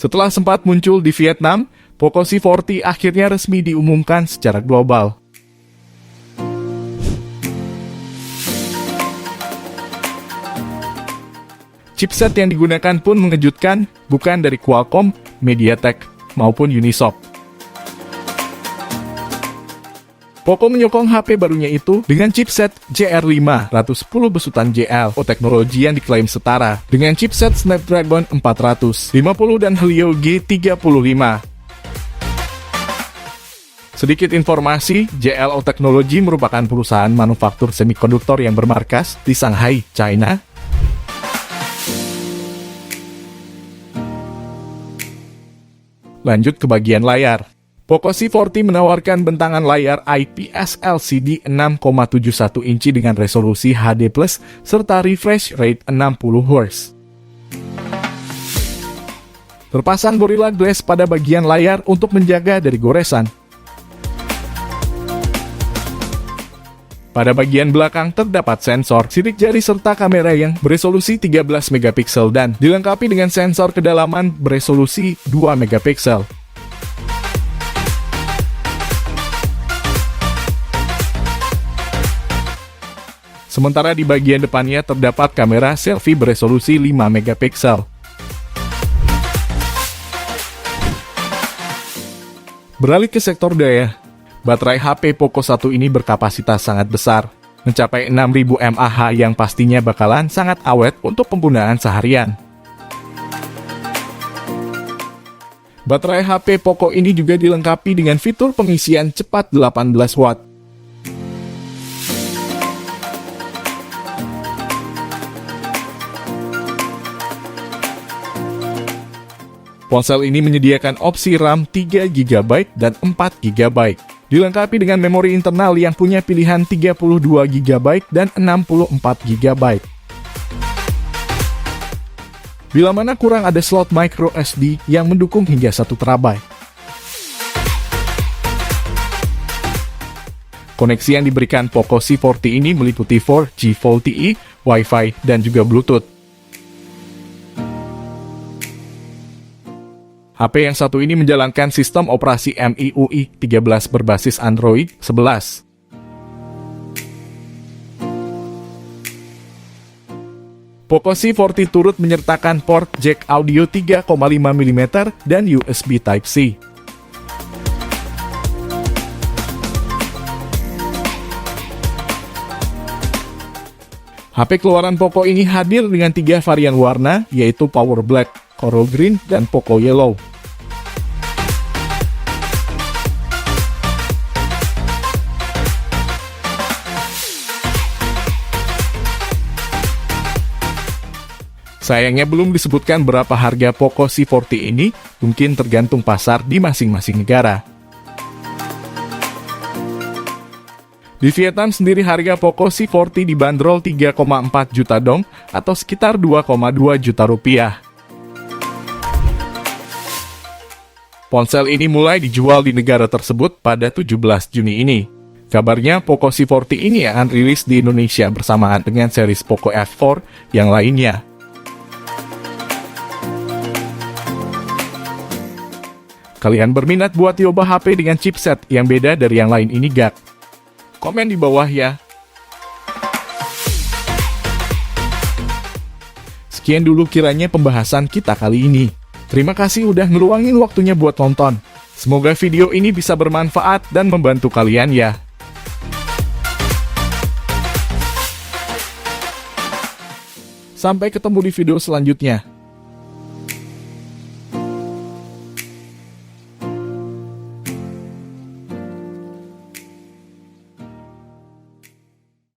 Setelah sempat muncul di Vietnam, Poco C40 akhirnya resmi diumumkan secara global. Chipset yang digunakan pun mengejutkan, bukan dari Qualcomm, MediaTek, maupun Unisoc. Poco menyokong HP barunya itu dengan chipset JR5 110 besutan JL, teknologi yang diklaim setara dengan chipset Snapdragon 450 dan Helio G35. Sedikit informasi, JLO Technology merupakan perusahaan manufaktur semikonduktor yang bermarkas di Shanghai, China. Lanjut ke bagian layar. Poco C40 menawarkan bentangan layar IPS LCD 6,71 inci dengan resolusi HD+, serta refresh rate 60 Hz. Terpasang Gorilla Glass pada bagian layar untuk menjaga dari goresan. Pada bagian belakang terdapat sensor, sidik jari serta kamera yang beresolusi 13 megapiksel dan dilengkapi dengan sensor kedalaman beresolusi 2 megapiksel. Sementara di bagian depannya terdapat kamera selfie beresolusi 5 megapiksel. Beralih ke sektor daya. Baterai HP Poco 1 ini berkapasitas sangat besar, mencapai 6000 mAh yang pastinya bakalan sangat awet untuk penggunaan seharian. Baterai HP Poco ini juga dilengkapi dengan fitur pengisian cepat 18 watt. Ponsel ini menyediakan opsi RAM 3 GB dan 4 GB. Dilengkapi dengan memori internal yang punya pilihan 32 GB dan 64 GB. Bila mana kurang ada slot micro SD yang mendukung hingga 1 TB. Koneksi yang diberikan Poco C40 ini meliputi 4G VoLTE, Wi-Fi, dan juga Bluetooth. HP yang satu ini menjalankan sistem operasi MIUI 13 berbasis Android 11. Poco C40 turut menyertakan port jack audio 3,5 mm dan USB Type-C. HP keluaran Poco ini hadir dengan 3 varian warna, yaitu Power Black, Coral Green, dan Poco Yellow. Sayangnya belum disebutkan berapa harga Poco C40 ini, mungkin tergantung pasar di masing-masing negara. Di Vietnam sendiri harga Poco C40 dibanderol 3,4 juta dong atau sekitar 2,2 juta rupiah. Ponsel ini mulai dijual di negara tersebut pada 17 Juni ini. Kabarnya Poco C40 ini akan rilis di Indonesia bersamaan dengan series Poco F4 yang lainnya. Kalian berminat buat nyoba HP dengan chipset yang beda dari yang lain ini gak? Komen di bawah ya. Sekian dulu kiranya pembahasan kita kali ini. Terima kasih udah ngeluangin waktunya buat nonton. Semoga video ini bisa bermanfaat dan membantu kalian ya. Sampai ketemu di video selanjutnya.